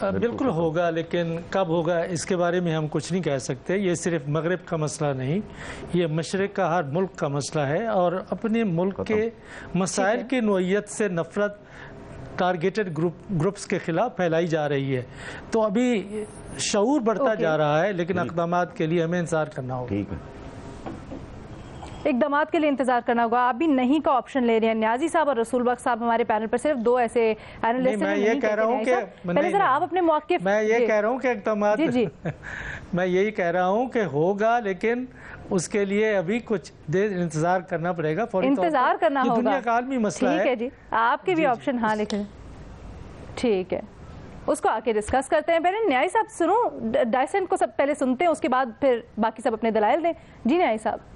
بالکل ہوگا، لیکن کب ہوگا اس کے بارے میں ہم کچھ نہیں کہہ سکتے. یہ صرف مغرب کا مسئلہ نہیں، یہ مشرق کا ہر ملک کا مسئلہ ہے، اور اپنے ملک کے مسائل کی نوعیت سے نفرت ٹارگیٹڈ گروپس کے خلاف پھیلائی جا رہی ہے. تو ابھی شعور بڑھتا جا رہا ہے، لیکن اقدامات کے لیے ہمیں انتظار کرنا ہوگا. اقدامات کے لیے انتظار کرنا ہوگا. آپ بھی نہیں کا آپشن لے رہے ہیں. نیازی صاحب اور رسول بخش صاحب ہمارے پینل پر صرف 2 ایسے اینالسٹ ہیں. میں یہ کہہ رہا ہوں کہ پہلے ذرا آپ اپنے موقف. میں یہ کہہ رہا ہوں کہ اقدامات میں یہی کہہ رہا ہوں کہ ہوگا، لیکن اس کے لیے ابھی کچھ دیر انتظار کرنا پڑے گا. انتظار کرنا ہوگا. دنیا کا عالمی مسئلہ ہے. ٹھیک ہے جی، آپ کے بھی آپشن ہاں لکھیں. ٹھیک ہے، اس کو آ کے ڈسکس کرتے ہیں. پہلے نیازی صاحب سنو، ڈائسنٹ کو سب پہلے سنتے ہیں، اس کے بعد پھر باقی سب اپنے دلائل دیں. جی نیازی صاحب.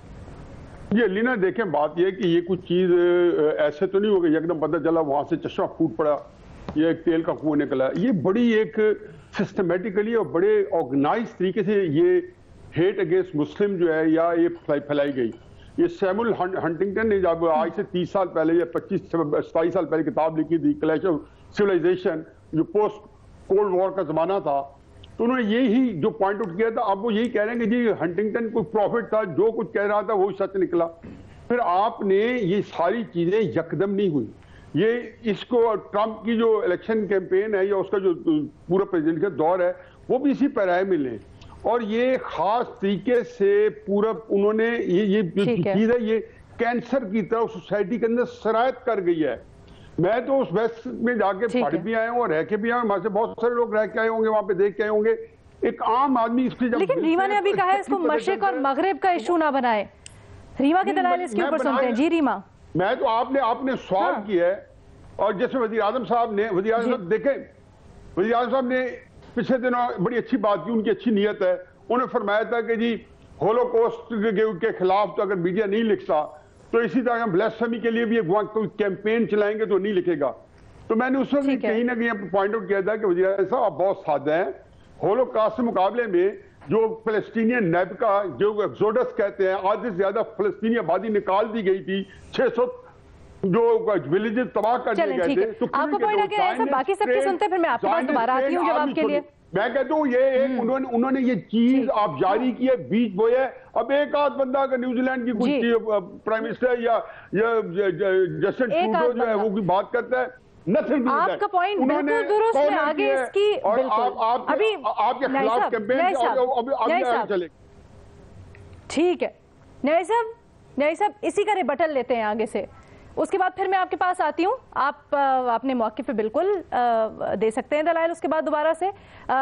یہ لینا دیکھیں، بات یہ ہے کہ یہ کچھ چیز ایسے تو نہیں ہوگی یکدم پتہ چلا وہاں سے چشمہ پھوٹ پڑا، یہ ایک تیل کا کنواں نکلا. یہ بڑی ایک سسٹمیٹیکلی اور بڑے آرگنائز طریقے سے یہ ہیٹ اگینسٹ مسلم جو ہے یا یہ پھیلائی گئی. یہ سیمول ہنٹنگٹن نے جب آج سے 30 سال پہلے یا 27 سال پہلے کتاب لکھی تھی کلیش آف سویلائزیشن، جو پوسٹ کولڈ وار کا زمانہ تھا، تو انہوں نے یہی جو پوائنٹ آؤٹ کیا تھا. اب وہ یہی کہہ رہے ہیں کہ جی ہنٹنگٹن کوئی پروفٹ تھا، جو کچھ کہہ رہا تھا وہی سچ نکلا. پھر آپ نے یہ ساری چیزیں یکدم نہیں ہوئی. یہ اس کو ٹرمپ کی جو الیکشن کیمپین ہے یا اس کا جو پورا پریزیڈنٹ کا دور ہے وہ بھی اسی پیرائے میں لیں. اور یہ خاص طریقے سے پورا انہوں نے یہ جو چیز ہے یہ کینسر کی طرح سوسائٹی کے اندر سرایت کر گئی ہے. میں تو اس ویسٹ میں جا کے پڑھ بھی آیا ہوں اور رہ کے بھی آیا ہوں، وہاں سے بہت سارے لوگ رہ کے آئے ہوں گے، وہاں پہ دیکھ کے آئے ہوں گے. ایک عام آدمی اس کی جب لیکن ریما نے ابھی کہا ہے اس کو مشرق اور مغرب کا ایشو نہ بنائے. ریما کے دلائل اس کے اوپر سنتے ہیں. جی ریما. میں تو آپ نے سوال کیا ہے، اور جیسے وزیر اعظم صاحب نے دیکھیں وزیر اعظم صاحب نے پچھلے دنوں بڑی اچھی بات کی، ان کی اچھی نیت ہے. انہوں نے فرمایا تھا کہ جی ہولوکوسٹ کے خلاف تو اگر میڈیا نہیں لکھتا تو اسی طرح ہم بلیسفیمی کے لیے بھی کوئی کیمپین چلائیں گے تو نہیں لکھے گا. تو میں نے اس وقت کہیں نہ کہیں پوائنٹ آؤٹ کیا تھا کہ وزیر اعظم صاحب آپ بہت سادہ ہیں. ہولوکاسٹ کے مقابلے میں جو فلسطینین نیبکا جو ایکزوڈس کہتے ہیں، آدھے سے زیادہ فلسطینی آبادی نکال دی گئی تھی، 600 جو ولیجز تباہ کر دیے گئے تھے. تو آپ کو پوائنٹ آ گیا ہے، باقی سب کے سنتے ہیں، پھر میں آپ کے پاس دوبارہ آتی ہوں جواب کے لیے. میں کہتا ہوں یہ ایک انہوں نے یہ چیز آپ جاری کی ہے، بیچ بوئے ہے. اب ایک آدھ بندہ اگر نیوزی لینڈ کی کچھ پرائم منسٹر یا جسٹن ٹروڈو جو ہے وہ کوئی بات کرتا ہے، آپ کا پوائنٹ بالکل درست ہے. آگے اس کی آپ کے خلاف کیمپین چلے. ٹھیک ہے نیازی صاحب اسی کا ریبٹل لیتے ہیں آگے سے، اس کے بعد پھر میں آپ کے پاس آتی ہوں. آپ اپنے موقع پہ بالکل دے سکتے ہیں دلائل. اس کے بعد دوبارہ سے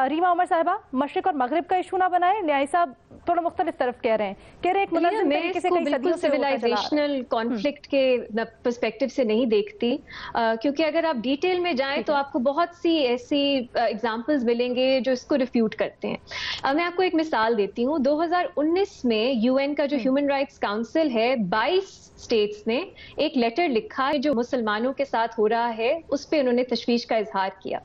ریما عمر صاحبہ، مشرق اور مغرب کا ایشو نہ بنائے. نیازی صاحب تھوڑا مختلف طرف کہہ رہے ہیں، ایک منظم طریقے سے بالکل سویلائزیشنل کانفلکٹ کے پرسپیکٹو سے نہیں دیکھتی، کیونکہ اگر آپ ڈیٹیل میں جائیں تو آپ کو بہت سی ایسی ایگزامپلز ملیں گے جو اس کو ریفیوٹ کرتے ہیں. میں آپ کو ایک مثال دیتی ہوں. 2019 میں UN کا جو ہیومن رائٹس کاؤنسل ہے، 22 اسٹیٹس نے ایک لیٹر لکھا ہے جو مسلمانوں کے ساتھ ہو رہا ہے اس پہ انہوں نے تشویش کا اظہار کیا.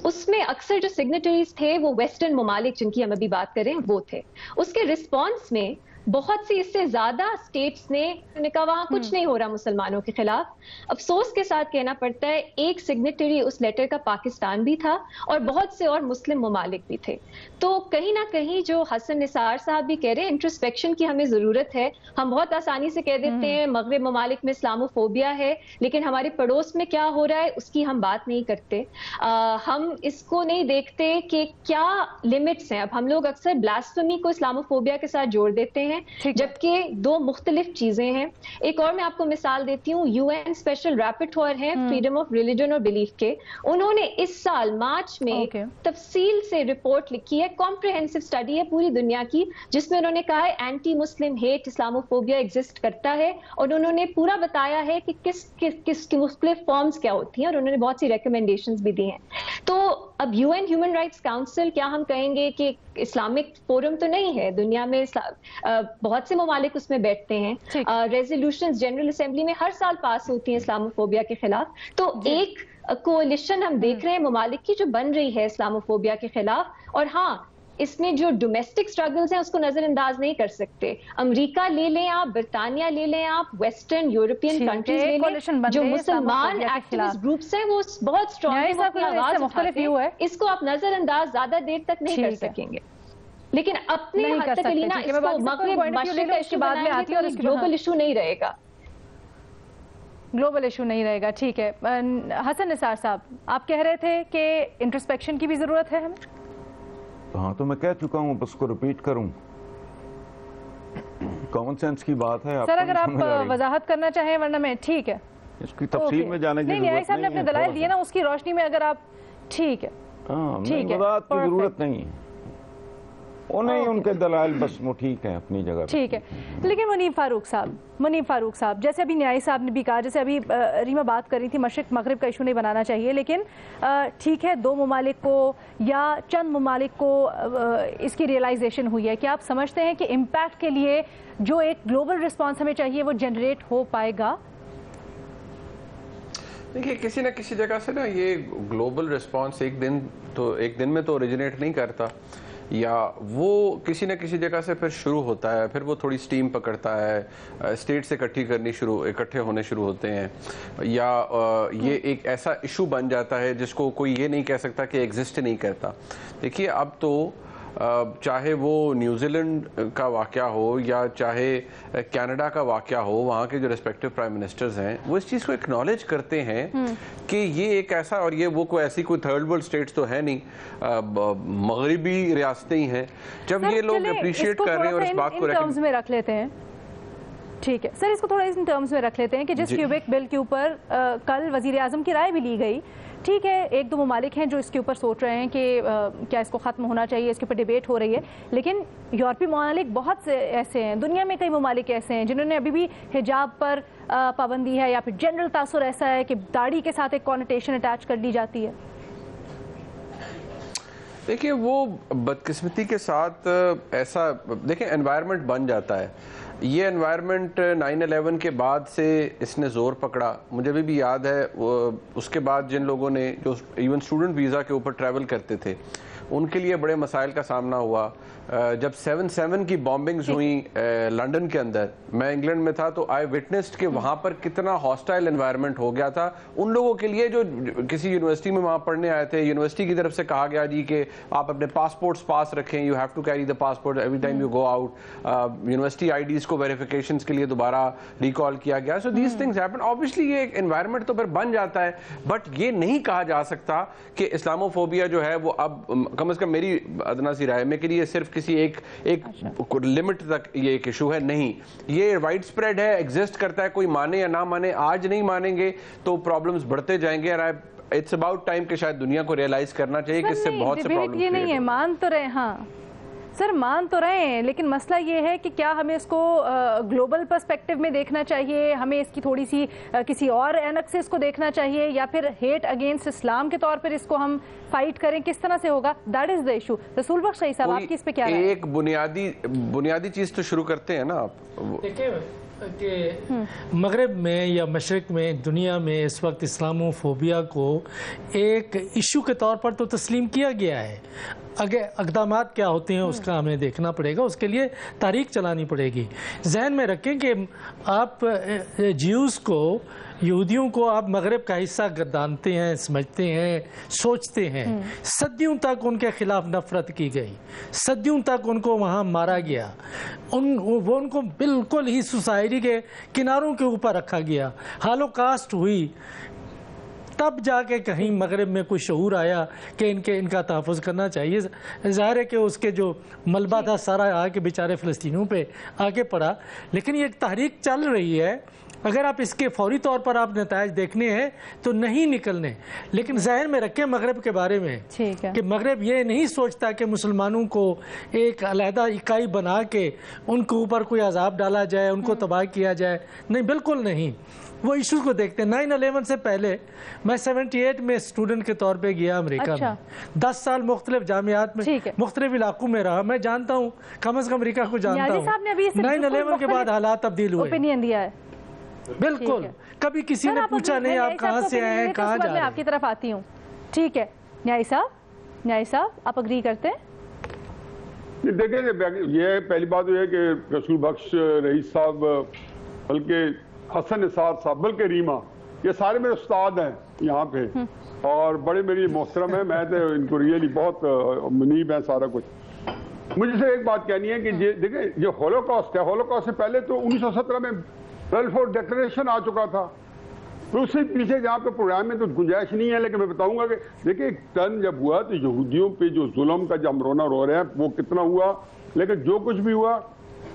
اس میں اکثر جو سگنیٹریز تھے وہ ویسٹرن ممالک جن کی ہم ابھی بات کریں وہ تھے. اس کے رسپانس میں بہت سی اس سے زیادہ اسٹیٹس نے کہا وہاں کچھ نہیں ہو رہا مسلمانوں کے خلاف. افسوس کے ساتھ کہنا پڑتا ہے ایک سگنیٹری اس لیٹر کا پاکستان بھی تھا اور بہت سے اور مسلم ممالک بھی تھے. تو کہیں نہ کہیں جو حسن نثار صاحب بھی کہہ رہے ہیں انٹروسپیکشن کی ہمیں ضرورت ہے. ہم بہت آسانی سے کہہ دیتے ہیں مغرب ممالک میں اسلاموفوبیا ہے، لیکن ہمارے پڑوس میں کیا ہو رہا ہے اس کی ہم بات نہیں کرتے. ہم اس کو نہیں دیکھتے کہ کیا لمٹس ہیں. اب ہم لوگ اکثر بلاسفیمی کو اسلاموفوبیا کے ساتھ جوڑ دیتے ہیں جبکہ دو مختلف چیزیں ہیں. ایک اور میں آپ کو مثال دیتی ہوں. UN اسپیشل ریپورٹور ہیں فریڈم آف ریلیجن اور بلیف کے، انہوں نے اس سال مارچ میں تفصیل سے رپورٹ لکھی ہے، کمپریہنسو اسٹڈی ہے پوری دنیا کی، جس میں انہوں نے کہا ہے اینٹی مسلم ہیٹ اسلاموفوبیا ایگزسٹ کرتا ہے، اور انہوں نے پورا بتایا ہے کہ کس کی مختلف فارمز کیا ہوتی ہیں، اور انہوں نے بہت سی ریکمنڈیشنز بھی دی ہیں. تو اب UN ہیومن رائٹس کاؤنسل کیا ہم کہیں گے کہ اسلامک فورم تو نہیں ہے، دنیا میں بہت سے ممالک اس میں بیٹھتے ہیں، ریزولوشنز جنرل اسمبلی میں ہر سال پاس ہوتی ہیں اسلاموفوبیا کے خلاف. تو ایک کولیشن ہم دیکھ رہے ہیں ممالک کی جو بن رہی ہے اسلاموفوبیا کے خلاف. اور ہاں اس میں جو ڈومیسٹک اسٹرگلز ہیں اس کو نظر انداز نہیں کر سکتے. امریکہ لے لیں آپ, برطانیہ لے لیں آپ, ویسٹرن یورپین کنٹریز لے لیں, جو مسلمان ایکٹیوسٹ گروپس ہیں وہ بہت اسٹرانگ آواز اٹھاتے ہیں, اس کو آپ نظر انداز زیادہ دیر تک نہیں کر سکیں گے. لیکن اپنے حد تک لینا اس کو مغرب مشرق کا ایشو بنائیں گے تو یہ گلوبل ایشو نہیں رہے گا, گلوبل ایشو نہیں رہے گا. ٹھیک ہے حسن نثار صاحب, آپ کہہ رہے تھے کہ انٹرسپیکشن کی بھی ضرورت ہے ہمیں. ہاں تو میں کہہ چکا ہوں, بس کو ریپیٹ کروں, کامن سینس کی بات ہے. سر اگر آپ وضاحت کرنا چاہیں, ورنہ میں ٹھیک ہے اس کی تفصیل میں جانے کی نہیں, صاحب نے اپنے دلائل دیے نا, اس کی روشنی میں اگر آپ ٹھیک ہے, ٹھیک ہے, وضاحت کی ضرورت نہیں ہے, انہیں ان کے دلائل بس وہ ٹھیک ہیں اپنی جگہ, ٹھیک ہے. لیکن منیب فاروق صاحب جیسے ابھی نیائی صاحب نے بھی کہا, جیسے ابھی ریما بات کر رہی تھی, مشرق مغرب کا ایشو نہیں بنانا چاہیے, لیکن ٹھیک ہے دو ممالک کو یا چند ممالک کو اس کی ریئلائزیشن ہوئی ہے. کیا آپ سمجھتے ہیں کہ امپیکٹ کے لیے جو ایک گلوبل رسپانس ہمیں چاہیے وہ جنریٹ ہو پائے گا؟ دیکھیے کسی نہ کسی جگہ سے نا یہ گلوبل رسپانس ایک دن میں تو اوریجنیٹ نہیں کرتا, یا وہ کسی نہ کسی جگہ سے پھر شروع ہوتا ہے, پھر وہ تھوڑی سٹیم پکڑتا ہے, اسٹیٹ سے اکٹھے ہونے شروع ہوتے ہیں, یا یہ ایک ایسا ایشو بن جاتا ہے جس کو کوئی یہ نہیں کہہ سکتا کہ ایگزسٹ نہیں کرتا. دیکھیے اب تو چاہے وہ نیوزی لینڈ کا واقعہ ہو یا چاہے کینیڈا کا واقعہ ہو, وہاں کے جو ریسپیکٹو پرائم منسٹرز ہیں وہ اس چیز کو اکنالج کرتے ہیں کہ یہ ایک ایسا, اور یہ وہ کوئی ایسی کوئی تھرڈ ورلڈ اسٹیٹس تو ہے نہیں, مغربی ریاستیں ہی ہیں. جب یہ لوگ اپریشیٹ کر رہے ہیں اور اس بات کو ٹرمز میں رکھ لیتے ہیں, ٹھیک ہے سر, اس کو تھوڑا ان ٹرمز میں رکھ لیتے ہیں کہ جس کیوبیک بل کے اوپر کل وزیر اعظم کی رائے بھی لی گئی, ٹھیک ہے ایک دو ممالک ہیں جو اس کے اوپر سوچ رہے ہیں کہ کیا اس کو ختم ہونا چاہیے, اس کے اوپر ڈیبیٹ ہو رہی ہے, لیکن یورپی ممالک بہت سے ایسے ہیں, دنیا میں کئی ممالک ایسے ہیں جنہوں نے ابھی بھی حجاب پر پابندی ہے, یا پھر جنرل تاثر ایسا ہے کہ داڑھی کے ساتھ ایک کونوٹیشن اٹیچ کر لی جاتی ہے. دیکھیں وہ بدقسمتی کے ساتھ ایسا, دیکھیں انوائرمنٹ بن جاتا ہے. یہ انوائرمنٹ 9/11 کے بعد سے اس نے زور پکڑا. مجھے بھی یاد ہے اس کے بعد جن لوگوں نے جو ایون اسٹوڈنٹ ویزا کے اوپر ٹریول کرتے تھے ان کے لیے بڑے مسائل کا سامنا ہوا. جب 7/7 کی بامبنگز ہوئیں لنڈن کے اندر, میں انگلینڈ میں تھا تو آئی وٹنسڈ کہ وہاں پر کتنا ہاسٹائل انوائرمنٹ ہو گیا تھا ان لوگوں کے لیے جو کسی یونیورسٹی میں وہاں پڑھنے آئے تھے. یونیورسٹی کی طرف سے کہا گیا جی کہ آپ اپنے پاسپورٹس پاس رکھیں, you have to carry the passport every time you go out. University IDs کو ویریفیکیشنز کے لیے دوبارہ ریکال کیا گیا. So these things happen. Obviously یہ ایک انوائرمنٹ تو پھر بن جاتا ہے, بٹ یہ نہیں کہا جا سکتا کہ اسلاموفوبیا جو ہے وہ اب کم از کم میری ادنا سی رائے میں کہ یہ صرف کسی ایک لمٹ تک یہ ایک ایشو ہے. نہیں, یہ وائڈ سپریڈ ہے, ایگزسٹ کرتا ہے, کوئی مانے یا نہ مانے. آج نہیں مانیں گے تو پرابلمز بڑھتے جائیں گے, اور اٹس اباؤٹ ٹائم کہ شاید دنیا کو ریئلائز کرنا چاہیے کہ اس سے بہت سے پرابلمز یہ نہیں ہے, مان تو رہے, ہاں سر مان تو رہے ہیں, لیکن مسئلہ یہ ہے کہ کیا ہمیں اس کو گلوبل پرسپیکٹو میں دیکھنا چاہیے, ہمیں اس کی تھوڑی سی کسی اور اینک سے اس کو دیکھنا چاہیے, یا پھر ہیٹ اگینسٹ اسلام کے طور پر اس کو ہم فائٹ کریں, کس طرح سے ہوگا؟ That is the issue. رسول بخش صحیح صاحب آپ کی اس پہ کیا رائے؟ ایک بنیادی چیز تو شروع کرتے ہیں نا آپ. دیکھیں کہ مغرب میں یا مشرق میں دنیا میں اس وقت اسلاموفوبیا کو ایک ایشو کے طور پر تو تسلیم کیا گیا ہے. اگر اقدامات کیا ہوتے ہیں اس کا ہمیں دیکھنا پڑے گا, اس کے لیے تاریخ چلانی پڑے گی. ذہن میں رکھیں کہ آپ جیوز کو, یہودیوں کو آپ مغرب کا حصہ گردانتے ہیں, سمجھتے ہیں, سوچتے ہیں. صدیوں تک ان کے خلاف نفرت کی گئی, صدیوں تک ان کو وہاں مارا گیا, وہ ان کو بالکل ہی سوسائٹی کے کناروں کے اوپر رکھا گیا, ہالوکاسٹ ہوئی. تب جا کے کہیں مغرب میں کوئی شعور آیا کہ ان کا تحفظ کرنا چاہیے. ظاہر ہے کہ اس کے جو ملبہ تھا سارا آ کے بیچارے فلسطینیوں پہ آگے پڑا, لیکن یہ ایک تحریک چل رہی ہے. اگر آپ اس کے فوری طور پر آپ نتائج دیکھنے ہیں تو نہیں نکلنے, لیکن ذہن میں رکھیں مغرب کے بارے میں کہ مغرب یہ نہیں سوچتا کہ مسلمانوں کو ایک علیحدہ اکائی بنا کے ان کے اوپر کوئی عذاب ڈالا جائے, ان کو تباہ کیا جائے. نہیں, بالکل نہیں. وہ ایشو کو دیکھتے ہیں. 9/11 سے پہلے میں 78 میں اسٹوڈنٹ کے طور پہ گیا امریکہ میں, 10 سال مختلف جامعات میں مختلف علاقوں میں رہا. میں جانتا ہوں, کم از کم امریکہ کو جانتا ہوں. 9/11 کے بعد حالات تبدیل ہوئے. اوپینین دیا ہے بالکل, کبھی کسی نے پوچھا نہیں آپ کہاں سے آئے ہیں, کہاں جا رہے ہیں. میں آپ کی طرف آتی ہوں. ٹھیک ہے نیائی صاحب آپ اگری کرتے ہیں؟ دیکھیں یہ پہلی بات یہ ہے کہ رسول بخش رئیس صاحب، بلکہ حسن نثار صاحب، بلکہ ریما، یہ سارے میرے استاد ہیں یہاں پہ اور بڑے میری محترم ہیں. میں تو ان کو ریئلی بہت منیب ہیں سارا کچھ. مجھے سے ایک بات کہنی ہے کہ دیکھیں جو ہولوکاسٹ ہے، ہولوکاسٹ سے پہلے تو 1917 میں بیلفور ڈکلریشن آ چکا تھا. تو اس سے پیچھے جہاں پہ پروگرام میں تو گنجائش نہیں ہے، لیکن میں بتاؤں گا کہ دیکھیں ایک ٹرن جب ہوا تو یہودیوں پہ جو ظلم کا جو ہم رونا رو رہے ہیں وہ کتنا ہوا، لیکن جو کچھ بھی ہوا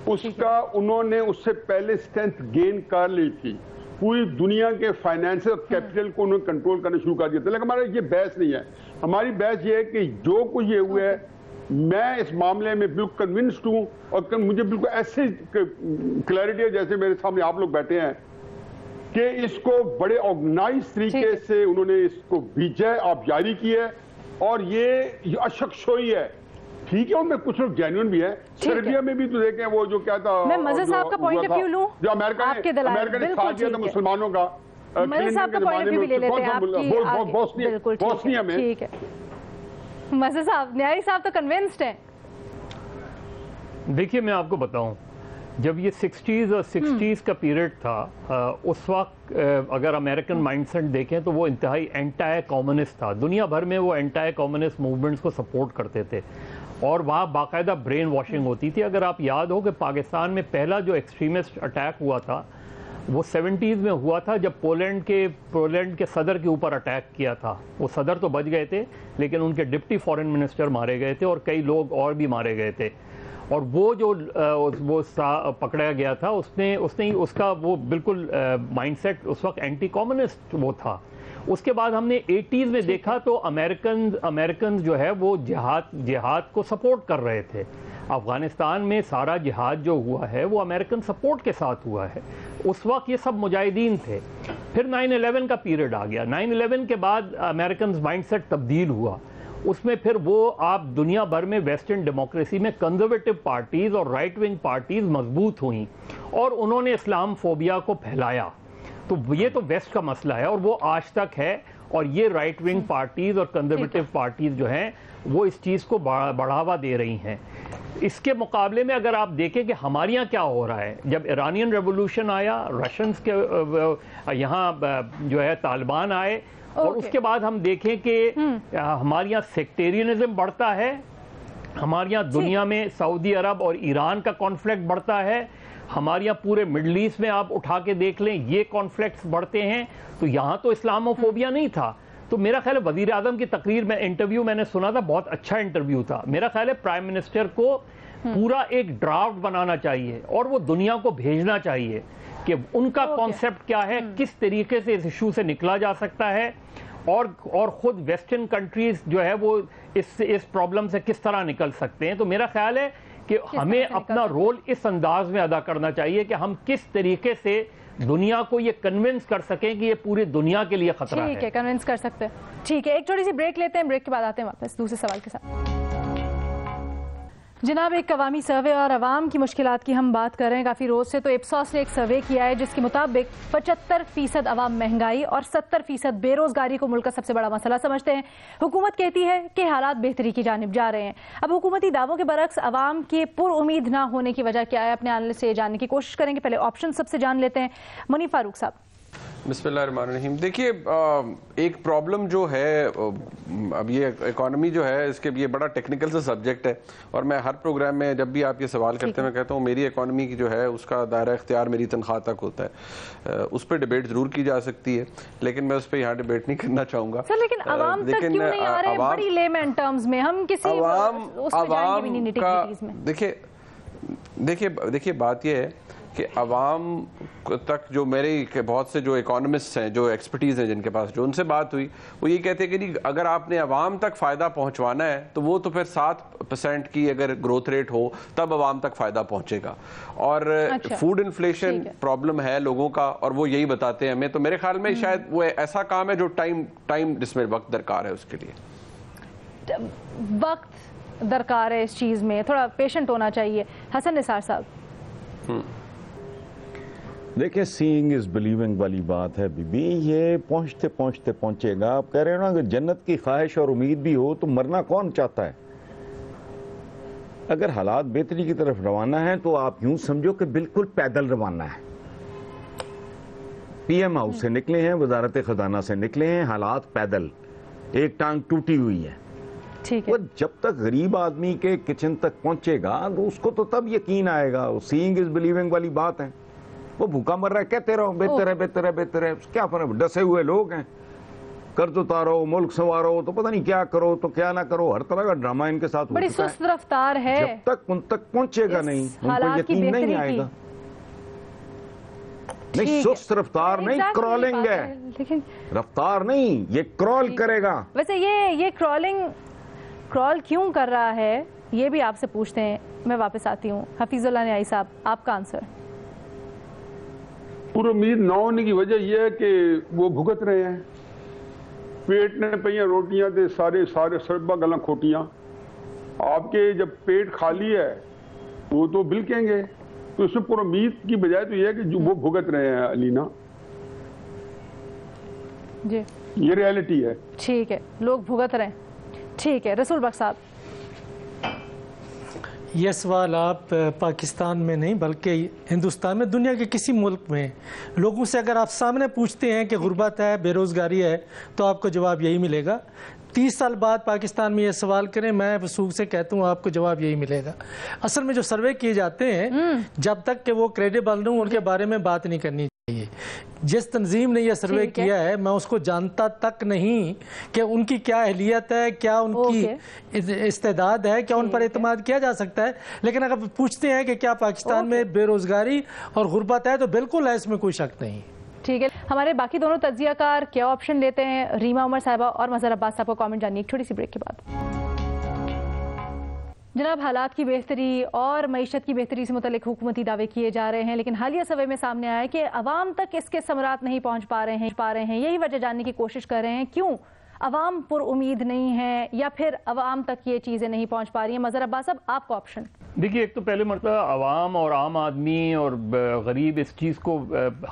اس کا انہوں نے اس سے پہلے اسٹرینتھ گین کر لی تھی. پوری دنیا کے فائنینس اور کیپٹل کو انہوں نے کنٹرول کرنا شروع کر دیا تھا. لیکن ہمارا یہ بحث نہیں ہے. ہماری بحث یہ ہے کہ جو کچھ یہ ہوا ہے میں اس معاملے میں بالکل کنونسڈ ہوں اور مجھے بالکل ایسے کلیئرٹی ہے جیسے میرے سامنے آپ لوگ بیٹھے ہیں کہ اس کو بڑے آرگنائز طریقے سے انہوں نے اس کو بھیجا ہے، آپ جاری کی ہے اور یہ اشک شوئی ہے. ٹھیک ہے ان میں کچھ لوگ جینوئن بھی ہیں. سربیا میں بھی تو دیکھیں وہ جو کیا تھا، میں مزہ صاحب کا پوائنٹ آف ویو لوں جو امریکہ نے ساتھ دیا تھا مسلمانوں کا، مزہ صاحب کا پوائنٹ آف ویو بھی لے لیتے ہیں آپ کی. بوسنیا میں. ٹھیک ہے مزہ صاحب، نیاری صاحب تو کنونسڈ ہیں. دیکھیے میں آپ کو بتاؤں، جب یہ 60s اور 60s کا پیریڈ تھا اس وقت اگر امریکن مائنڈ سیٹ دیکھیں تو وہ انتہائی اینٹائی کمیونسٹ تھا. دنیا بھر میں وہ اینٹائی کمیونسٹ موومنٹس کو سپورٹ کرتے تھے اور وہاں باقاعدہ برین واشنگ ہوتی تھی. اگر آپ یاد ہو کہ پاکستان میں پہلا جو ایکسٹریمسٹ اٹیک ہوا تھا وہ 70s میں ہوا تھا جب پولینڈ کے صدر کے اوپر اٹیک کیا تھا. وہ صدر تو بچ گئے تھے لیکن ان کے ڈپٹی فارن منسٹر مارے گئے تھے اور کئی لوگ اور بھی مارے گئے تھے. اور وہ جو پکڑا گیا تھا اس کا وہ بالکل مائنڈ سیٹ اس وقت اینٹی کمیونسٹ وہ تھا. اس کے بعد ہم نے 80s میں دیکھا تو امریکنز جو ہے وہ جہاد کو سپورٹ کر رہے تھے. افغانستان میں سارا جہاد جو ہوا ہے وہ امریکن سپورٹ کے ساتھ ہوا ہے. اس وقت یہ سب مجاہدین تھے. پھر 9/11 کا پیریڈ آ گیا. 9/11 کے بعد امریکنز مائنڈ سیٹ تبدیل ہوا. اس میں پھر وہ آپ دنیا بھر میں ویسٹرن ڈیموکریسی میں کنزرویٹو پارٹیز اور رائٹ ونگ پارٹیز مضبوط ہوئیں اور انہوں نے اسلام فوبیا کو پھیلایا. تو یہ تو ویسٹ کا مسئلہ ہے اور وہ آج تک ہے. اور یہ رائٹ ونگ پارٹیز اور کنزرویٹو پارٹیز جو ہیں وہ اس چیز کو بڑھاوا دے رہی ہیں. اس کے مقابلے میں اگر آپ دیکھیں کہ ہمارے یہاں کیا ہو رہا ہے، جب ایرانین ریولوشن آیا، رشنز کے یہاں جو ہے طالبان آئے اور اس کے بعد ہم دیکھیں کہ ہمارے یہاں سیکٹیرینزم بڑھتا ہے. ہمارے یہاں دنیا میں سعودی عرب اور ایران کا کانفلکٹ بڑھتا ہے. ہمارے یہاں پورے مڈل ایسٹ میں آپ اٹھا کے دیکھ لیں یہ کانفلکٹس بڑھتے ہیں. تو یہاں تو اسلاموفوبیا نہیں تھا. تو میرا خیال ہے وزیر اعظم کی تقریر میں انٹرویو میں نے سنا تھا، بہت اچھا انٹرویو تھا. میرا خیال ہے پرائم منسٹر کو پورا ایک ڈرافٹ بنانا چاہیے اور وہ دنیا کو بھیجنا چاہیے کہ ان کا کانسیپٹ کیا ہے، کس طریقے سے اس ایشو سے نکلا جا سکتا ہے اور خود ویسٹرن کنٹریز جو ہے وہ اس پرابلم سے کس طرح نکل سکتے ہیں. تو میرا خیال ہے کہ ہمیں اپنا رول اس انداز میں ادا کرنا چاہیے کہ ہم کس طریقے سے دنیا کو یہ کنونس کر سکیں کہ یہ پوری دنیا کے لیے خطرہ ہے. ٹھیک ہے، کنونس کر سکتے ہیں. ٹھیک ہے، ایک چھوٹی سی بریک لیتے ہیں، بریک کے بعد آتے ہیں واپس دوسرے سوال کے ساتھ. جناب ایک عوامی سروے اور عوام کی مشکلات کی ہم بات کر رہے ہیں کافی روز سے. تو اپسوس نے ایک سروے کیا ہے جس کے مطابق 75% عوام مہنگائی اور 70% بے روزگاری کو ملک کا سب سے بڑا مسئلہ سمجھتے ہیں. حکومت کہتی ہے کہ حالات بہتری کی جانب جا رہے ہیں. اب حکومتی دعووں کے برعکس عوام کے پر امید نہ ہونے کی وجہ کیا ہے، اپنے آنالسٹ سے جاننے کی کوشش کریں گے. پہلے آپشن سب سے جان لیتے ہیں. منیف فاروق صاحب. بسم اللہ الرحمن الرحیم. دیکھیے ایک پرابلم جو ہے اب یہ اکانومی جو ہے اس کے یہ بڑا ٹیکنیکل سے سبجیکٹ ہے اور میں ہر پروگرام میں جب بھی آپ یہ سوال کرتے ہیں میں کہتا ہوں میری اکانومی کی جو ہے اس کا دائرہ اختیار میری تنخواہ تک ہوتا ہے. اس پہ ڈیبیٹ ضرور کی جا سکتی ہے لیکن میں اس پہ یہاں ڈیبیٹ نہیں کرنا چاہوں گا. لیکن عوام تک کیوں نہیں آ رہے بڑی لیمن ٹرمز میں، ہم کسی اس میں جائیں گے بھی نہیں ٹیکنیکلز میں. دیکھیے بات یہ ہے کہ عوام تک جو میرے بہت سے جو اکانومسٹ ہیں جو ایکسپرٹیز ہیں جن کے پاس جو ان سے بات ہوئی وہ یہ کہتے ہیں کہ اگر آپ نے عوام تک فائدہ پہنچوانا ہے تو وہ تو پھر 7% کی اگر گروتھ ریٹ ہو تب عوام تک فائدہ پہنچے گا. اور فوڈ انفلیشن پرابلم ہے لوگوں کا اور وہ یہی بتاتے ہیں ہمیں. تو میرے خیال میں شاید وہ ایسا کام ہے جو ٹائم جس میں وقت درکار ہے اس کے لیے وقت درکار ہے. اس چیز میں تھوڑا پیشنٹ ہونا چاہیے. حسن نثار صاحب. دیکھیں سینگ از بلیونگ والی بات ہے بی. یہ پہنچتے پہنچے گا. آپ کہہ رہے ہیں نا کہ جنت کی خواہش اور امید بھی ہو تو مرنا کون چاہتا ہے. اگر حالات بہتری کی طرف روانہ ہیں تو آپ یوں سمجھو کہ بالکل پیدل روانہ ہے. پی ایم ہاؤس سے نکلے ہیں, وزارت خزانہ سے نکلے ہیں, حالات پیدل, ایک ٹانگ ٹوٹی ہوئی ہے. وہ جب تک غریب آدمی کے کچن تک پہنچے گا تو اس کو تو تب یقین آئے گا. سینگ از بلیونگ والی بات ہے. وہ بھوکا مر رہا ہے, کہتے رہو بہتر ہے بہتر ہے بہتر ہے, کیا فرق, ڈسے ہوئے لوگ ہیں. قرض اتارو, ملک سنوارو, تو پتہ نہیں کیا کرو تو کیا نہ کرو, ہر طرح کا ڈرامہ ان کے ساتھ بڑی سست رفتار ہے. جب تک ان تک پہنچے گا نہیں, ان کو یقین نہیں آئے گا. نہیں, سست رفتار نہیں, کرالنگ ہے, رفتار نہیں, یہ کرال کرے گا. ویسے یہ کرال کیوں کر رہا ہے یہ بھی آپ سے پوچھتے ہیں. میں واپس آتی ہوں. حفیظ اللہ نیائی صاحب, آپ کا آنسر. پر امید نہ ہونے کی وجہ یہ ہے کہ وہ بھگت رہے ہیں. پیٹ نے پہیاں روٹیاں دے سارے سربا گلاں کھوٹیاں. آپ کے جب پیٹ خالی ہے وہ تو بلکیں گے. تو اس میں پر امید کی بجائے تو یہ ہے کہ جو وہ بھگت رہے ہیں علینا, جی یہ ریالٹی ہے. ٹھیک ہے, لوگ بھگت رہے ہیں. ٹھیک ہے, رسول بخش صاحب. یہ سوال آپ پاکستان میں نہیں بلکہ ہندوستان میں, دنیا کے کسی ملک میں لوگوں سے اگر آپ سامنے پوچھتے ہیں کہ غربت ہے, بے روزگاری ہے, تو آپ کو جواب یہی ملے گا. 30 سال بعد پاکستان میں یہ سوال کریں, میں وثوق سے کہتا ہوں آپ کو جواب یہی ملے گا. اصل میں جو سروے کیے جاتے ہیں, جب تک کہ وہ کریڈیبل ہوں ان کے بارے میں بات نہیں کرنی چاہیے. جس تنظیم نے یہ سروے کیا ہے میں اس کو جانتا تک نہیں کہ ان کی کیا اہلیت ہے, کیا ان کی استعداد ہے, کیا ان پر اعتماد کیا جا سکتا ہے. لیکن اگر پوچھتے ہیں کہ کیا پاکستان میں بے روزگاری اور غربت ہے, تو بالکل ہے, اس میں کوئی شک نہیں. ٹھیک ہے, ہمارے باقی دونوں تجزیہ کار کیا آپشن لیتے ہیں, ریما عمر صاحبہ اور مظہر عباس صاحب کو کامنٹ جانیے ایک چھوٹی سی بریک کے بعد. جناب, حالات کی بہتری اور معیشت کی بہتری سے متعلق حکومتی دعوے کیے جا رہے ہیں, لیکن حالیہ سروے میں سامنے آیا ہے کہ عوام تک اس کے ثمرات نہیں پہنچ پا رہے ہیں. یہی وجہ جاننے کی کوشش کر رہے ہیں, کیوں عوام پر امید نہیں ہے یا پھر عوام تک یہ چیزیں نہیں پہنچ پا رہی ہیں. مظہر عباس صاحب, آپ کو آپشن. دیکھیے, ایک تو پہلے مرتبہ عوام اور عام آدمی اور غریب اس چیز کو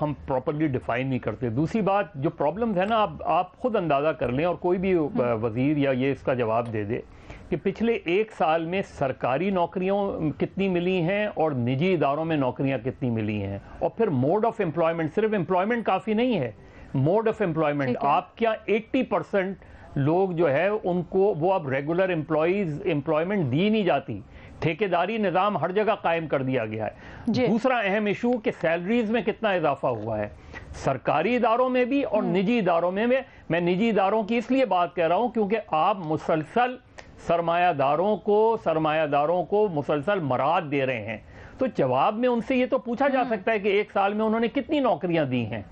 ہم پراپرلی ڈیفائن نہیں کرتے. دوسری بات, جو پرابلمز ہے نا, آپ خود اندازہ کر لیں اور کوئی بھی وزیر یا یہ اس کا جواب دے دے کہ پچھلے 1 سال میں سرکاری نوکریوں کتنی ملی ہیں اور نجی اداروں میں نوکریاں کتنی ملی ہیں. اور پھر موڈ آف امپلائمنٹ, صرف امپلائمنٹ کافی نہیں ہے, موڈ آف امپلائمنٹ. آپ کیا 80% لوگ جو ہے ان کو وہ اب ریگولر امپلائمنٹ دی نہیں جاتی, ٹھیکیداری نظام ہر جگہ قائم کر دیا گیا ہے. دوسرا اہم ایشو کہ سیلریز میں کتنا اضافہ ہوا ہے سرکاری اداروں میں بھی اور نجی اداروں میں. میں نجی اداروں کی اس لیے بات کہہ رہا ہوں کیونکہ آپ مسلسل سرمایہ داروں کو مسلسل مراد دے رہے ہیں. تو جواب میں ان سے یہ تو پوچھا جا سکتا ہے کہ 1 سال میں انہوں نے کتنی نوکریاں دی ہیں,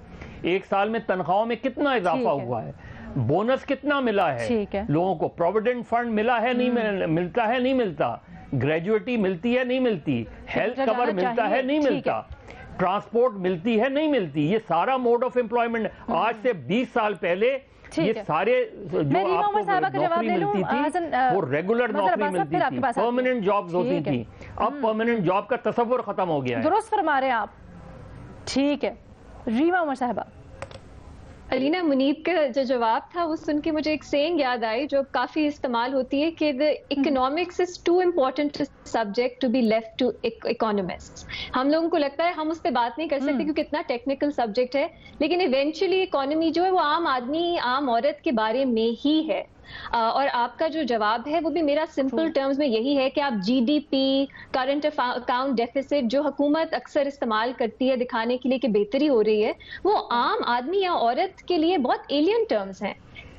1 سال میں تنخواہوں میں کتنا اضافہ ہوا ہے, بونس کتنا ملا ہے لوگوں کو, پروویڈنٹ فنڈ ملا ہے نہیں ملتا ہے, نہیں ملتا, گریجویٹی ملتی ہے نہیں ملتی, ہیلتھ کور ملتا ہے نہیں ملتا, ٹرانسپورٹ ملتی ہے نہیں ملتی. یہ سارا موڈ آف امپلائمنٹ. آج سے 20 سال پہلے یہ سارے جو آپ کو نوکری ملتی تھی وہ ریگولر نوکری ملتی تھی, پرماننٹ جابز ہوتی تھی. اب پرماننٹ جاب کا تصور ختم ہو گیا ہے. درست فرما رہے ہیں آپ. ٹھیک ہے, ریما عمر صاحبہ. علینا, منیب کا جو جواب تھا وہ سن کے مجھے ایک سینگ یاد آئی جو کافی استعمال ہوتی ہے کہ economics is too important subject to be left to economist. ہم لوگوں کو لگتا ہے ہم اس پہ بات نہیں کر سکتے کیونکہ اتنا ٹیکنیکل سبجیکٹ ہے, لیکن ایونچولی اکانومی جو ہے وہ عام آدمی, عام عورت کے بارے میں ہی ہے. اور آپ کا جو جواب ہے وہ بھی میرا سمپل ٹرمز میں یہی ہے کہ آپ G D P, current account deficit جو حکومت اکثر استعمال کرتی ہے دکھانے کے لیے کہ بہتری ہو رہی ہے, وہ عام آدمی یا عورت کے لیے بہت ایلین ٹرمز ہیں.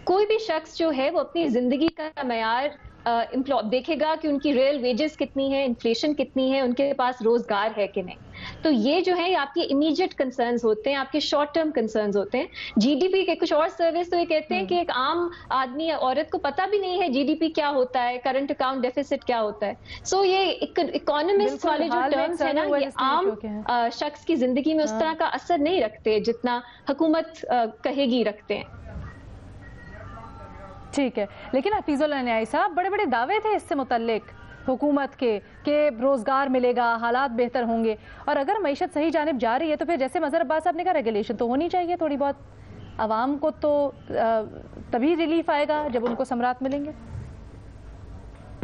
کوئی بھی شخص جو ہے وہ اپنی زندگی کا معیار دیکھے گا کہ ان کی ریئل ویجز کتنی ہیں, انفلیشن کتنی ہے, ان کے پاس روزگار ہے کہ نہیں. تو یہ جو ہے آپ کے امیڈیٹ کنسرنز ہوتے ہیں, آپ کے شارٹ ٹرم کنسرنز ہوتے ہیں. جی ڈی پی کے کچھ اور سروس تو یہ کہتے ہیں کہ ایک عام آدمی یا عورت کو پتہ بھی نہیں ہے جی ڈی پی کیا ہوتا ہے, کرنٹ اکاؤنٹ ڈیفیسٹ کیا ہوتا ہے. سو یہ اکانومسٹ والے جو ٹرمز ہیں نا, یہ عام شخص کی زندگی میں اس طرح کا اثر نہیں رکھتے جتنا حکومت کہے گی رکھتے ہیں. ٹھیک ہے, لیکن حفیظ اللہ نیائی صاحب, بڑے بڑے دعوے تھے اس سے متعلق حکومت کے کہ روزگار ملے گا, حالات بہتر ہوں گے, اور اگر معیشت صحیح جانب جا رہی ہے تو پھر جیسے مظہر عباس صاحب نے کہا ریگولیشن تو ہونی چاہیے تھوڑی بہت. عوام کو تو تبھی ریلیف آئے گا جب ان کو ثمرات ملیں گے.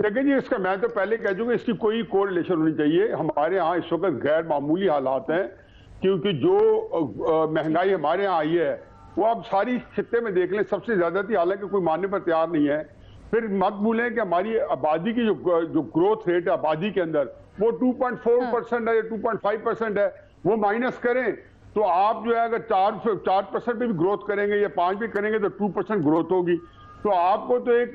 دیکھیں جی، اس کا میں تو پہلے کہہ چکا اس کی کوئی کوریلیشن ہونی چاہیے. ہمارے ہاں اس وقت غیر معمولی حالات ہیں، کیونکہ جو مہنگائی ہمارے ہاں آئی ہے وہ آپ ساری خطے میں دیکھ لیں سب سے زیادہ تھی، حالانکہ کوئی ماننے پر تیار نہیں ہے. پھر مت بھولیں کہ ہماری آبادی کی جو گروتھ ریٹ ہے آبادی کے اندر وہ 2.4% ہے یا 2.5% ہے. وہ مائنس کریں تو آپ جو ہے اگر 4% پہ بھی گروتھ کریں گے یا 5 بھی کریں گے تو 2% گروتھ ہوگی. تو آپ کو تو ایک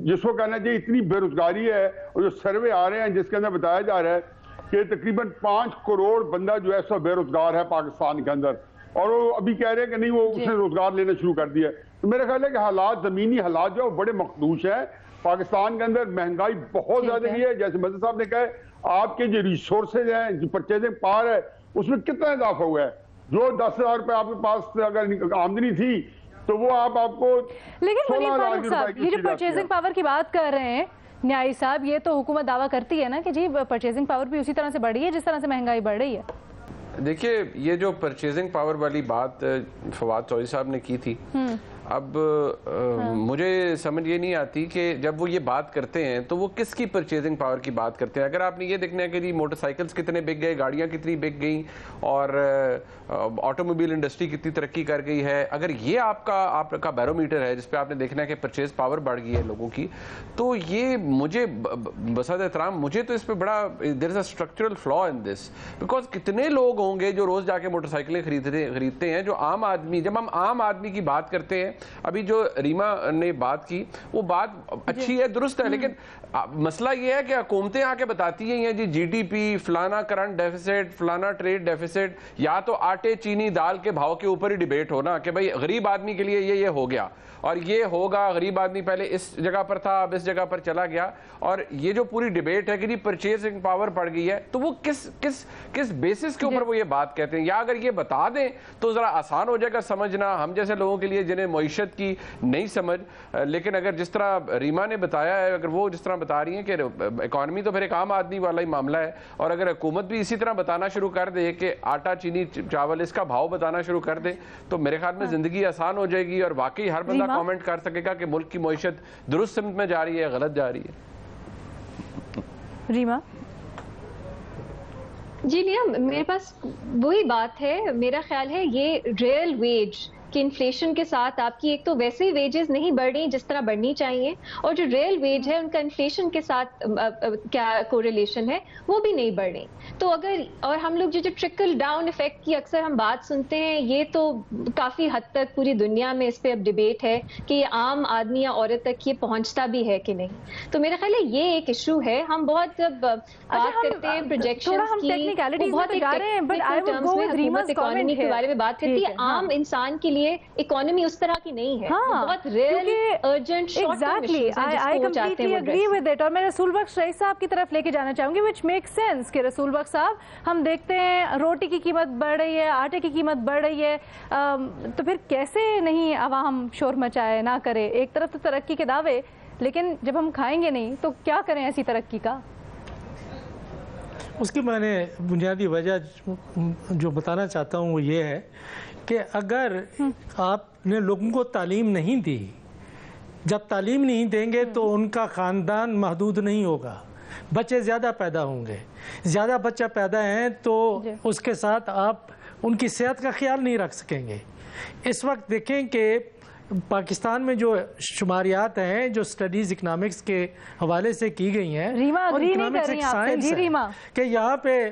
جس کو کہنا چاہیے اتنی بے روزگاری ہے، اور جو سروے آ رہے ہیں جس کے اندر بتایا جا رہا ہے کہ تقریباً 5 کروڑ بندہ جو ہے سو بے روزگار ہے پاکستان کے اندر، اور وہ ابھی کہہ رہے ہیں کہ نہیں وہ اس نے روزگار لینا شروع کر دیا. تو میرا خیال ہے کہ حالات، زمینی حالات جو بڑے مخدوش ہیں. پاکستان کے اندر مہنگائی بہت زیادہ ہوئی ہے، جیسے مدد صاحب نے کہا آپ کے جو ریسورسز ہیں، جو پرچیزنگ پاور ہے، اس میں کتنا اضافہ ہوا ہے. جو 10,000 روپے آپ کے پاس اگر آمدنی تھی تو وہ آپ کو لیکن منیر فاروق صاحب یہ جو پرچیزنگ پاور کی بات کر رہے ہیں نیائی صاحب، یہ تو حکومت دعویٰ کرتی ہے نا کہ جی پرچیزنگ پاور بھی اسی طرح سے بڑھ رہی ہے جس طرح سے مہنگائی بڑھ رہی ہے. دیکھیے یہ جو پرچیزنگ پاور والی بات فواد چودھری صاحب نے کی تھی، اب مجھے سمجھ یہ نہیں آتی کہ جب وہ یہ بات کرتے ہیں تو وہ کس کی پرچیزنگ پاور کی بات کرتے ہیں. اگر آپ نے یہ دیکھنا ہے کہ جی موٹر سائیکلز کتنے بک گئے، گاڑیاں کتنی بک گئیں، اور آٹو موبائل انڈسٹری کتنی ترقی کر گئی ہے، اگر یہ آپ کا بیرومیٹر ہے جس پہ آپ نے دیکھنا ہے کہ پرچیز پاور بڑھ گئی ہے لوگوں کی، تو یہ مجھے بصد احترام مجھے تو اس پہ بڑا دیر از اے اسٹرکچرل فلا ان دس. بیکاز کتنے لوگ ہوں گے جو روز جا کے موٹر سائیکلیں خریدتے ہیں، جو عام آدمی، جب ہم عام آدمی کی بات کرتے ہیں، ابھی جو ریما نے بات کی وہ بات اچھی ہے، درست ہے، لیکن مسئلہ یہ ہے کہ حکومتیں آ کے بتاتی ہیں جی جی ڈی پی فلانا کرنٹ ڈیفیسٹ، فلانا ٹریڈ ڈیفیسٹ، یا تو آٹے چینی دال کے بھاؤ کے اوپر ہی ڈیبیٹ ہونا کہ بھئی غریب آدمی کے لیے یہ ہو گیا اور یہ ہوگا، غریب آدمی پہلے اس جگہ پر تھا اب اس جگہ پر چلا گیا. اور یہ جو پوری ڈیبیٹ ہے کہ جی پرچیزنگ پاور بڑھ گئی ہے، تو وہ کس بیسس کے اوپر وہ یہ بات کہتے ہیں. یا اگر یہ بتا دیں تو ذرا آسان ہو جائے گا سمجھنا ہم جیسے لوگوں کے لیے جنہیں معیشت کی نہیں سمجھ. لیکن اگر جس طرح ریما نے بتایا ہے، اگر وہ جس طرح بتا رہی ہیں کہ اکانومی تو پھر ایک عام آدمی والا ہی معاملہ ہے، اور اگر حکومت بھی اسی طرح بتانا شروع کر دے کہ آٹا چینی چاول اس کا بھاؤ بتانا شروع کر دے، تو میرے خیال میں زندگی آسان ہو جائے گی، اور واقعی ہر بندہ کامنٹ کر سکے گا کہ ملک کی معیشت درست سمت میں جا رہی ہے غلط جا رہی ہے. ریما جی نیا، میرے پاس وہی بات ہے. میرا خیال ہے یہ ریئل ویج کہ انفلیشن کے ساتھ آپ کی ایک تو ویسے ہی ویجز نہیں بڑھ رہی جس طرح بڑھنی چاہیے، اور جو ریئل ویج ہے ان کا انفلیشن کے ساتھ کیا کوریلیشن ہے وہ بھی نہیں بڑھ رہی. تو اگر اور ہم لوگ جو ٹرکل ڈاؤن افیکٹ کی اکثر ہم بات سنتے ہیں، یہ تو کافی حد تک پوری دنیا میں اس پہ اب ڈیبیٹ ہے کہ یہ عام آدمی یا عورت تک یہ پہنچتا بھی ہے کہ نہیں. تو میرا خیال ہے یہ ایک ایشو ہے. ہم بہت جب بات کرتے ہیں پروجیکشنز کی، بہت حکومت اکانومی کے بارے میں بات کرتی ہے، عام انسان کے لیے اکانومی اس طرح کی نہیں ہے. بہت real urgent short term issues ہیں جس کو وہ چاہتے ہیں وہ ایڈریس. اور میں رسول بخش رئیس صاحب کی طرف لے کے جانا چاہوں گی، which makes sense کہ رسول بخش صاحب ہم دیکھتے ہیں روٹی کی قیمت بڑھ رہی ہے، آٹے کی قیمت بڑھ رہی ہے، تو پھر کیسے نہیں عوام شور مچائے نہ کرے. ایک طرف تو ترقی کے دعوے، لیکن جب ہم کھائیں گے نہیں تو کیا کریں ایسی ترقی کا. اس کی میں نے بنیادی وجہ جو بتانا چاہتا ہوں وہ یہ ہے کہ اگر آپ نے لوگوں کو تعلیم نہیں دی، جب تعلیم نہیں دیں گے تو ان کا خاندان محدود نہیں ہوگا، بچے زیادہ پیدا ہوں گے. زیادہ بچہ پیدا ہیں تو اس کے ساتھ آپ ان کی صحت کا خیال نہیں رکھ سکیں گے. اس وقت دیکھیں کہ پاکستان میں جو شماریات ہیں جو سٹڈیز اکنامکس کے حوالے سے کی گئی ہیں، اور اکنامکس ایک سائنس ہے کہ یہاں پہ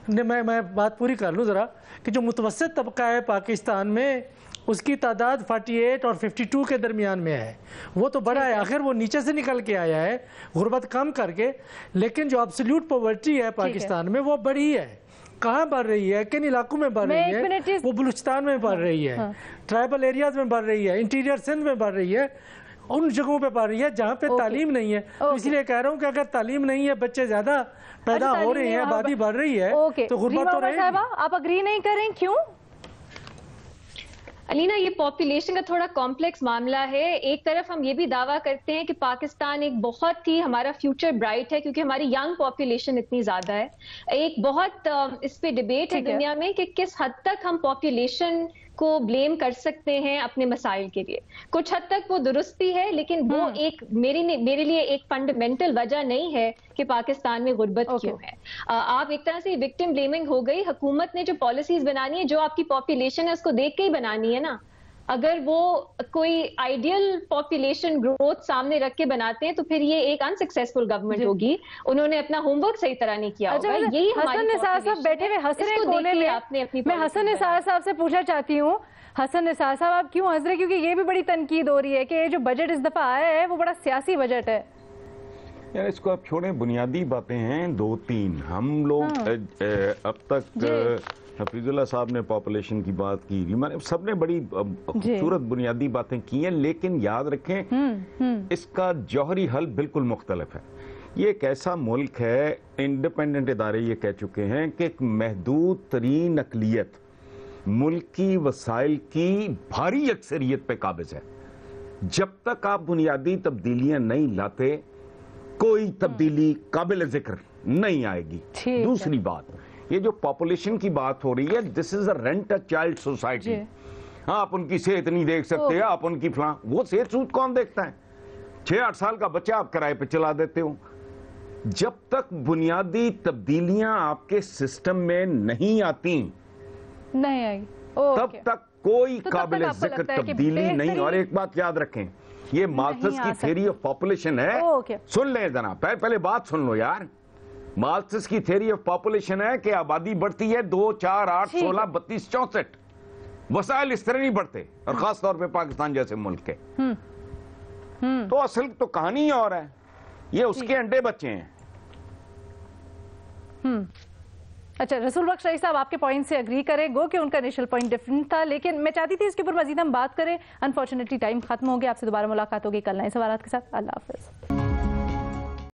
میں بات پوری کر لوں ذرا، کہ جو متوسط طبقہ ہے پاکستان میں اس کی تعداد 48 اور 52 کے درمیان میں ہے. وہ تو بڑا ہے، آخر وہ نیچے سے نکل کے آیا ہے غربت کم کر کے، لیکن جو ایبسلیوٹ پاورٹی ہے پاکستان میں وہ بڑی ہے. کہاں بڑھ رہی ہے؟ کن علاقوں میں بڑھ رہی ہے؟ وہ بلوچستان میں بڑھ رہی ہے، ٹرائبل ایریاز میں بڑھ رہی ہے، انٹیریئر سندھ میں بڑھ رہی ہے، ان جگہوں پہ بڑھ رہی ہے جہاں پہ تعلیم نہیں ہے. اس لیے کہہ رہا ہوں کہ اگر تعلیم نہیں ہے، بچے زیادہ پیدا ہو رہے ہیں، آبادی بڑھ رہی ہے، تو غربت تو رہے گی. آپ اگری نہیں کریں کیوں؟ علینا، یہ پاپولیشن کا تھوڑا کمپلیکس معاملہ ہے. ایک طرف ہم یہ بھی دعویٰ کرتے ہیں کہ پاکستان ایک بہت ہی ہمارا فیوچر برائٹ ہے کیونکہ ہماری ینگ پاپولیشن اتنی زیادہ ہے. ایک بہت اس پہ ڈیبیٹ ہے دنیا میں کہ کس حد تک ہم پاپولیشن کو بلیم کر سکتے ہیں اپنے مسائل کے لیے. کچھ حد تک وہ درست بھی ہے, لیکن وہ ایک میرے لیے ایک فنڈامنٹل وجہ نہیں ہے کہ پاکستان میں غربت کیوں ہے. آپ ایک طرح سے وکٹم بلیمنگ ہو گئی. حکومت نے جو پالیسیز بنانی ہے, جو آپ کی پاپولیشن ہے اس کو دیکھ کے ہی بنانی ہے نا. اگر وہ کوئی آئیڈیل پاپولیشن گروتھ سامنے رکھ کے بناتے ہیں تو پھر یہ ایک انسکسیسفل گورنمنٹ ہوگی. انہوں نے اپنا ہوم ورک صحیح طرح نہیں کیا ہوگا. یہی حسن نثار صاحب بیٹھے ہوئے ہنس رہے کونے میں. میں حسن نثار صاحب سے پوچھنا چاہتی ہوں, حسن نثار صاحب آپ کیوں ہنس رہے؟ کیونکہ یہ بھی بڑی تنقید ہو رہی ہے کہ یہ جو بجٹ اس دفعہ آیا ہے وہ بڑا سیاسی بجٹ ہے. یار اس کو آپ چھوڑیں, بنیادی باتیں ہیں 2-3. ہم لوگ اب تک حفیظ اللہ صاحب نے پاپولیشن کی بات کی, سب نے بڑی خوبصورت بنیادی باتیں کی ہیں, لیکن یاد رکھیں اس کا جوہری حل بالکل مختلف ہے. یہ ایک ایسا ملک ہے, انڈیپینڈنٹ ادارے یہ کہہ چکے ہیں کہ ایک محدود ترین اقلیت ملکی وسائل کی بھاری اکثریت پہ قابض ہے. جب تک آپ بنیادی تبدیلیاں نہیں لاتے کوئی تبدیلی قابل ذکر نہیں آئے گی. دوسری بات, یہ جو پاپولیشن کی بات ہو رہی ہے, دس از اے رینٹ اے چائلڈ سوسائٹی. ہاں آپ ان کی صحت نہیں دیکھ سکتے, آپ ان کی فلاں, وہ صحت سود کون دیکھتا ہے؟ 6-8 سال کا بچہ آپ کرائے پہ چلا دیتے ہو. جب تک بنیادی تبدیلیاں آپ کے سسٹم میں نہیں آتی نہیں آئی تب تک کوئی قابل ذکر تبدیلی نہیں. اور ایک بات یاد رکھیں, یہ مالتھس کی تھیوری آف پاپولیشن ہے. سن لیں ذرا, پہلے بات سن لو یار. مالتھس کی تھیوری آف پاپولیشن ہے کہ آبادی بڑھتی ہے 2, 4, 8, 16, 32, 64. وسائل اس طرح نہیں بڑھتے, اور خاص طور پہ پاکستان جیسے ملک کے. تو اصل تو کہانی اور ہے, یہ اس کے انڈے بچے ہیں. اچھا, رسول بخش رئیس صاحب آپ کے پوائنٹ سے اگری کریں گو کہ ان کا انیشل پوائنٹ ڈفرنٹ تھا, لیکن میں چاہتی تھی اس کے اوپر مزید ہم بات کریں. انفارچونیٹلی ٹائم ختم ہو گیا. آپ سے دوبارہ ملاقات ہوگی کل نئے سوالات کے ساتھ. اللہ حافظ.